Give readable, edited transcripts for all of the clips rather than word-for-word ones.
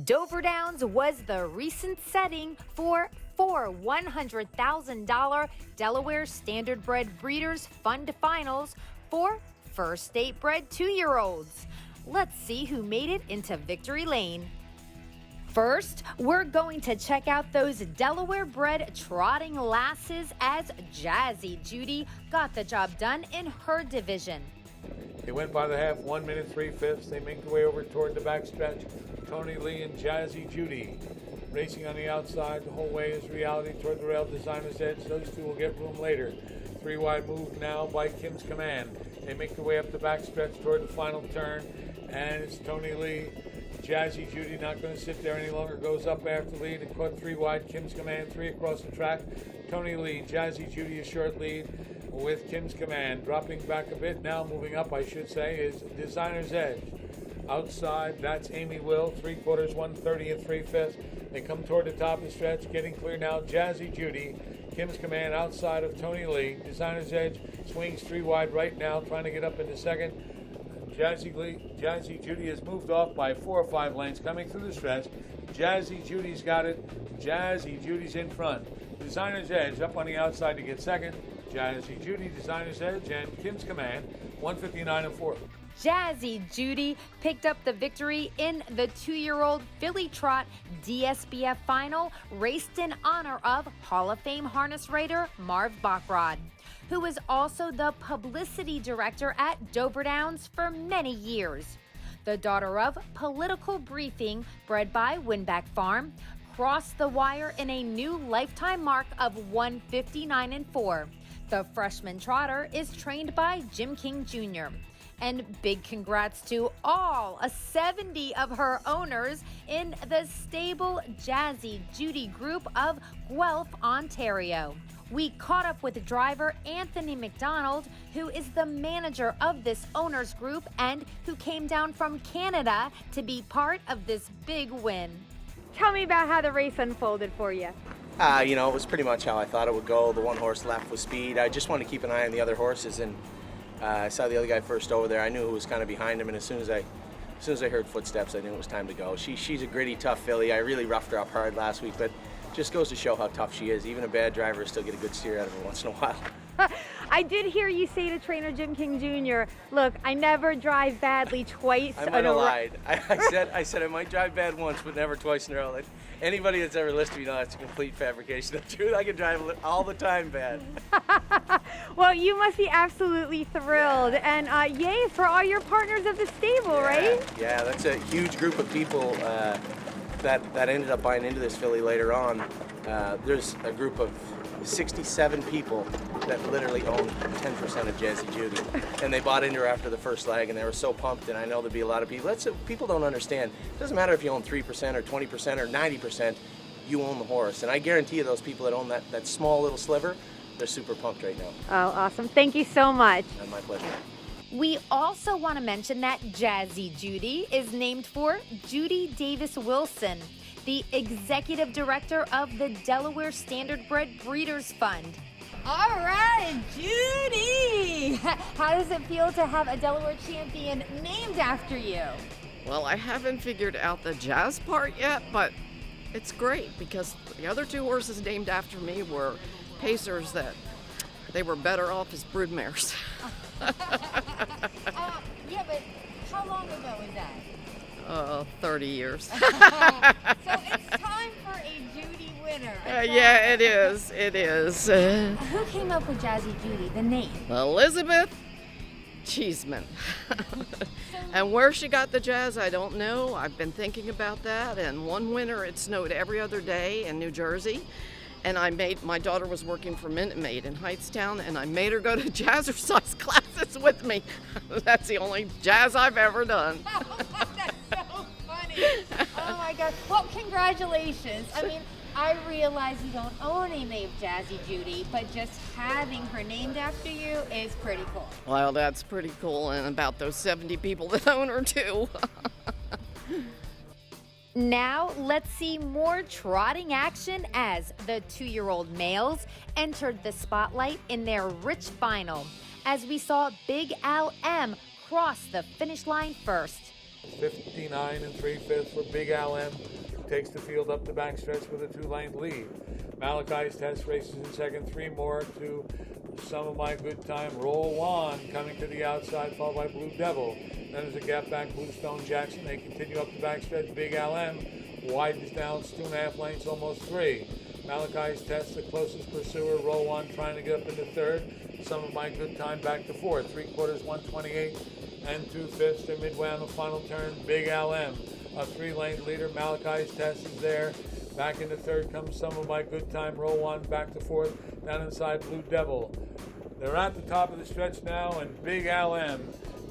Dover Downs was the recent setting for four $100,000 Delaware Standardbred Breeders Fund finals for first state-bred 2-year-olds. Let's see who made it into victory lane. First, we're going to check out those Delaware-bred trotting lasses as Jazzy Judy got the job done in her division. They went by the half, 1 minute 3/5. They make their way over toward the backstretch. Tony Lee and Jazzy Judy racing on the outside. The whole way is Reality toward the rail. Designer's Edge. Those two will get room later. 3 wide move now by Kim's Command. They make their way up the backstretch toward the final turn. And it's Tony Lee. Jazzy Judy not going to sit there any longer. Goes up after lead and caught 3 wide. Kim's Command 3 across the track. Tony Lee, Jazzy Judy a short lead with Kim's Command. Dropping back a bit now, moving up I should say, is Designer's Edge. Outside, that's Amy Will, 3/4, 130 and 3/5. They come toward the top of the stretch, getting clear now. Jazzy Judy, Kim's Command outside of Tony Lee. Designer's Edge swings 3 wide right now, trying to get up into second. Jazzy Judy has moved off by 4 or 5 lengths coming through the stretch. Jazzy Judy's got it. Jazzy Judy's in front. Designer's Edge up on the outside to get second. Jazzy Judy, Designer's Edge, and Kim's Command, 159 and 4. Jazzy Judy picked up the victory in the 2-year-old Filly Trot DSBF final, raced in honor of Hall of Fame harness rider Marv Bachrod, who was also the publicity director at Dover Downs for many years. The daughter of Political Briefing, bred by Winback Farm, crossed the wire in a new lifetime mark of 159 and 4. The freshman trotter is trained by Jim King Jr. And big congrats to all 70 of her owners in the stable Jazzy Judy group of Guelph, Ontario. We caught up with driver Anthony McDonald, who is the manager of this owners group and who came down from Canada to be part of this big win. Tell me about how the race unfolded for you. It was pretty much how I thought it would go. The one horse left with speed. I just wanted to keep an eye on the other horses, and I saw the other guy first over there. I knew who was kind of behind him, and as soon as I heard footsteps, I knew it was time to go. She's a gritty, tough filly. I really roughed her up hard last week, but just goes to show how tough she is. Even a bad driver still get a good steer out of her once in a while. I did hear you say to trainer Jim King Jr., look, I never drive badly twice. I might have lied. I said I might drive bad once, but never twice in a row. Anybody that's ever listened to me knows that's a complete fabrication of the truth. I can drive all the time bad. Well, you must be absolutely thrilled. And yay for all your partners of the stable, right? Yeah, that's a huge group of people that ended up buying into this filly later on. There's a group of 67 people that literally own 10% of Jazzy Judy, and they bought into her after the first leg, and they were so pumped. And I know there'd be a lot of people. People don't understand. It doesn't matter if you own 3% or 20% or 90%. You own the horse, and I guarantee you, those people that own that small little sliver, they're super pumped right now. Oh, awesome! Thank you so much. My pleasure. We also want to mention that Jazzy Judy is named for Judy Davis Wilson, the executive director of the Delaware Standardbred Breeders Fund. All right, Judy! How does it feel to have a Delaware champion named after you? Well, I haven't figured out the jazz part yet, but it's great because the other 2 horses named after me were pacers that they were better off as broodmares. Yeah, but how long ago was that? 30 years. So it's time for a Judy winner. Yeah, it is. It is. Who came up with Jazzy Judy, the name? Elizabeth Cheeseman. And where she got the jazz, I don't know. I've been thinking about that. And one winter, it snowed every other day in New Jersey. And my daughter was working for Minute Maid in Hightstown, and I made her go to jazzercise classes with me. That's the only jazz I've ever done. That's so funny. Oh my God. Well, congratulations. I mean, I realize you don't own a named Jazzy Judy, but just having her named after you is pretty cool. Well, that's pretty cool, and about those 70 people that own her too. Now, let's see more trotting action as the 2-year-old males entered the spotlight in their rich final, as we saw Big Al M cross the finish line first. 59 3/5 for Big Al M. Takes the field up the backstretch with a 2-length lead. Malachi's Test races in second, 3 more to Some of My Good Time. Roll On coming to the outside, followed by Blue Devil. Then there's a gap back, Bluestone Jackson. They continue up the backstretch. Big Al M widens down 2.5 lengths, almost 3. Malachi's Test, the closest pursuer. Roll On trying to get up into third. Some of My Good Time back to fourth. 3/4, 128 2/5. They're midway on the final turn. Big Al M, a 3-length leader. Malachi's Test is there. Back into third comes Some of My Good Time. Roll On back to fourth. Down inside Blue Devil. They're at the top of the stretch now, and Big Al M.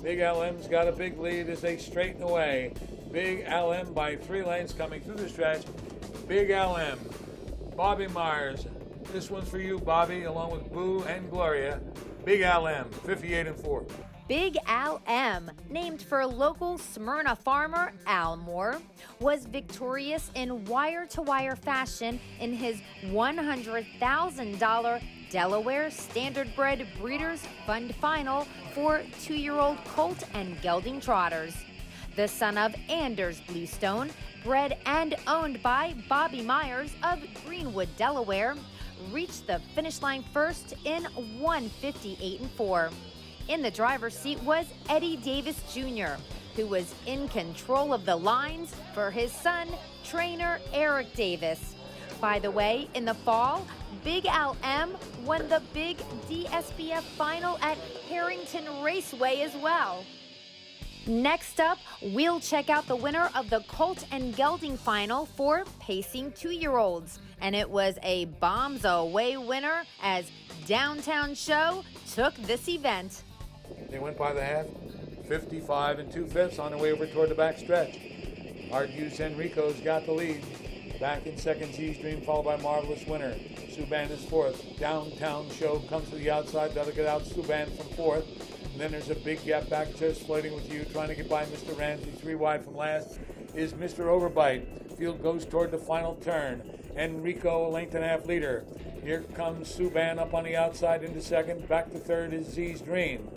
Big Al M's got a big lead as they straighten away. Big Al M by 3 lengths coming through the stretch. Big Al M. Bobby Myers. This one's for you, Bobby, along with Boo and Gloria. Big Al M, 58-4. Big Al M, named for local Smyrna farmer Al Moore, was victorious in wire-to-wire fashion in his $100,000 Delaware Standardbred Breeders Fund final for 2-year-old Colt and Gelding Trotters. The son of Anders Bluestone, bred and owned by Bobby Myers of Greenwood, Delaware, reached the finish line first in 1:58.4. In the driver's seat was Eddie Davis Jr., who was in control of the lines for his son, trainer Eric Davis. By the way, in the fall, Big Al M won the big DSBF final at Harrington Raceway as well. Next up, we'll check out the winner of the Colt and Gelding final for pacing 2-year-olds. And it was a bombs away winner as Downtown Show took this event. They went by the half, 55 2/5 on their way over toward the back stretch. Hard Use Enrico's got the lead. Back in second, Z's Dream, followed by Marvelous Winner. Subban is fourth. Downtown Show comes to the outside. That'll get out Subban from fourth. And then there's a big gap back, just floating with you, trying to get by Mr. Ramsey. 3 wide from last is Mr. Overbite. Field goes toward the final turn. Enrico, a 1.5 length leader. Here comes Subban up on the outside into second. Back to third is Z's Dream.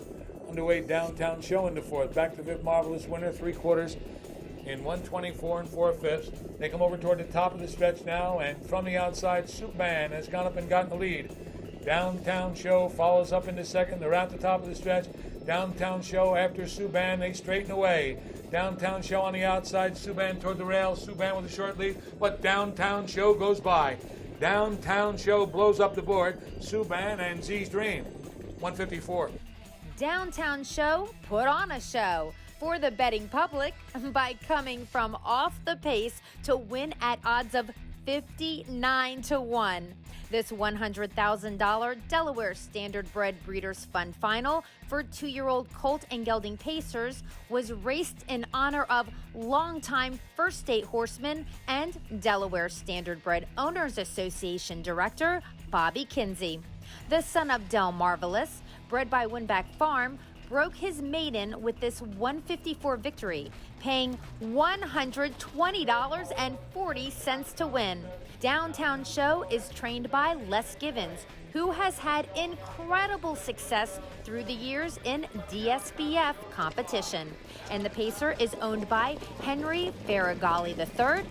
Underway, Downtown Show into fourth. Back to fifth, Marvelous Winner, 3/4 in 1:24 4/5. They come over toward the top of the stretch now, and from the outside, Subban has gone up and gotten the lead. Downtown Show follows up into second. They're at the top of the stretch. Downtown Show after Subban, they straighten away. Downtown Show on the outside, Subban toward the rail. Subban with a short lead, but Downtown Show goes by. Downtown Show blows up the board. Subban and Z's Dream, 1:54. Downtown Show put on a show for the betting public by coming from off the pace to win at odds of 59-1. This $100,000 Delaware Standardbred Breeders Fund final for 2-year-old Colt and Gelding Pacers was raced in honor of longtime First State horseman and Delaware Standardbred Owners Association Director Bobby Kinsey. The son of Del Marvelous, bred by Winback Farm, broke his maiden with this 154 victory, paying $120.40 to win. Downtown Show is trained by Les Givens, who has had incredible success through the years in DSBF competition. And the Pacer is owned by Henry Faragalli III,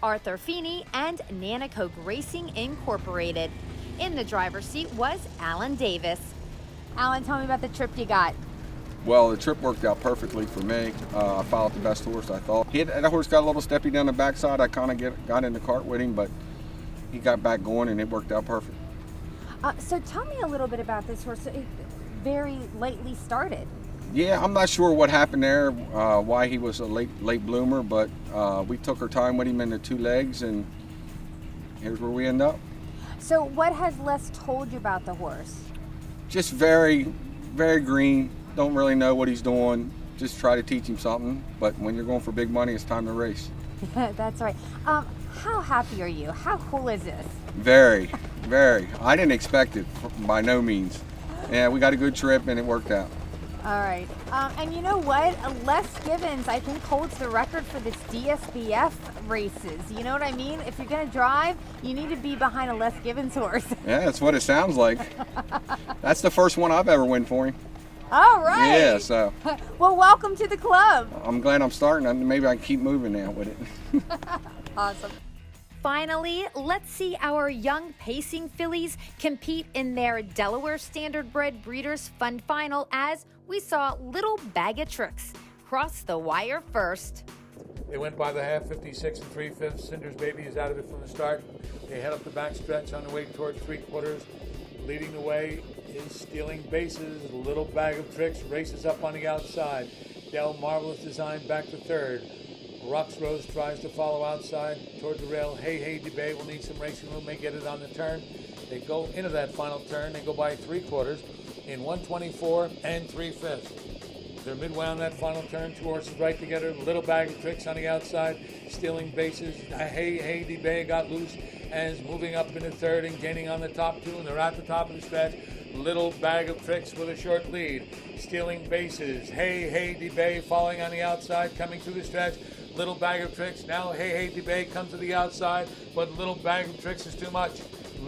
Arthur Feeney, and Nanacoke Racing Incorporated. In the driver's seat was Alan Davis. Alan, tell me about the trip you got. Well, the trip worked out perfectly for me. I followed the best horse, I thought. That horse got a little steppy down the backside. I kind of got in the cart with him, but he got back going and it worked out perfect. So tell me a little bit about this horse. It very lately started. Yeah, I'm not sure what happened there, why he was a late bloomer, but we took our time with him in the 2 legs, and here's where we end up. So what has Les told you about the horse? Just very, very green. Don't really know what he's doing. Just try to teach him something. But when you're going for big money, it's time to race. That's right. How happy are you? How cool is this? Very, very. I didn't expect it, by no means. Yeah, we got a good trip and it worked out. All right. And you know what? Les Givens, I think, holds the record for this DSBF races. You know what I mean? If you're going to drive, you need to be behind a Les Givens horse. Yeah, that's what it sounds like. That's the first one I've ever won for him. All right. Yeah, so Well, welcome to the club. I'm glad I'm starting. And maybe I can keep moving now with it. Awesome. Finally, let's see our young pacing fillies compete in their Delaware Standardbred Breeders Fund final as we saw Littlebagoftricks cross the wire first. They went by the half, 56 3/5. Cinder's Baby is out of it from the start. They head up the back stretch on the way toward 3/4. Leading the way is Stealing Bases. Littlebagoftricks races up on the outside. Del Marvelous Design back to third. Rux Rose tries to follow outside toward the rail. Hey Hey DeBay will need some racing room, may get it on the turn. They go into that final turn. They go by 3/4 in 124 3/5. They're midway on that final turn. Two horses right together. Littlebagoftricks on the outside, Stealing Bases. Hey Hey DeBay got loose and is moving up into third and gaining on the top two, and they're at the top of the stretch. Littlebagoftricks with a short lead. Stealing Bases. Hey Hey DeBay following on the outside, coming through the stretch. Littlebagoftricks. Now Hey Hey DeBay comes to the outside, but Littlebagoftricks is too much.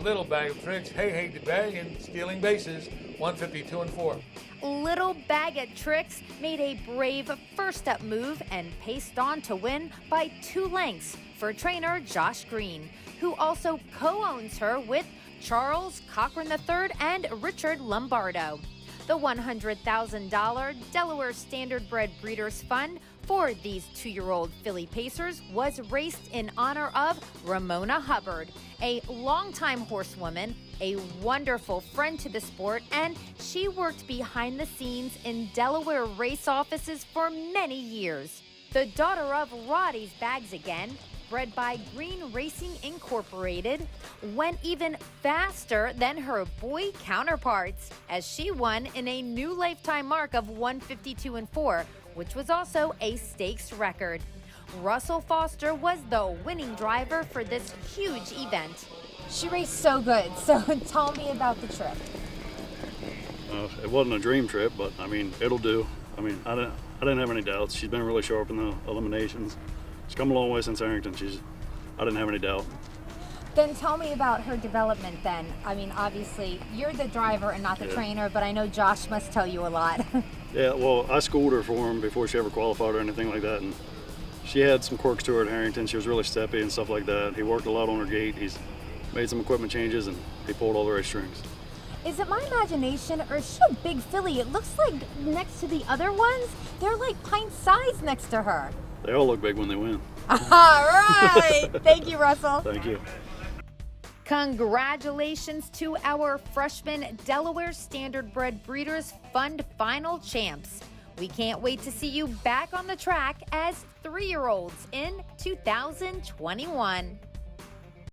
Littlebagoftricks, Hey Hey DeBay, and Stealing Bases, 152 4. Littlebagoftricks made a brave first up move and paced on to win by 2 lengths for trainer Josh Green, who also co-owns her with Charles Cochran III and Richard Lombardo. The $100,000 Delaware Standardbred Breeders Fund for these 2-year-old filly pacers was raced in honor of Ramona Hubbard, a longtime horsewoman, a wonderful friend to the sport, and she worked behind the scenes in Delaware race offices for many years. The daughter of Roddy's Bags Again, bred by Green Racing Incorporated, went even faster than her boy counterparts as she won in a new lifetime mark of 152 4, which was also a stakes record. Russell Foster was the winning driver for this huge event. She raced so good. So tell me about the trip. It wasn't a dream trip, but I mean, it'll do. I mean, I didn't have any doubts. She's been really sharp in the eliminations. She's come a long way since Harrington. I didn't have any doubt. Then tell me about her development then. I mean, obviously, you're the driver and not the trainer, but I know Josh must tell you a lot. Yeah, well, I schooled her for him before she ever qualified or anything like that, and she had some quirks to her at Harrington. She was really steppy and stuff like that. He worked a lot on her gait. He's made some equipment changes, and he pulled all the race strings. Is it my imagination, or is she a big filly? It looks like next to the other ones, they're like pint size next to her. They all look big when they win. All right. Thank you, Russell. Thank you. Congratulations to our freshman Delaware Standardbred Breeders Fund final champs. We can't wait to see you back on the track as 3-year-olds in 2021.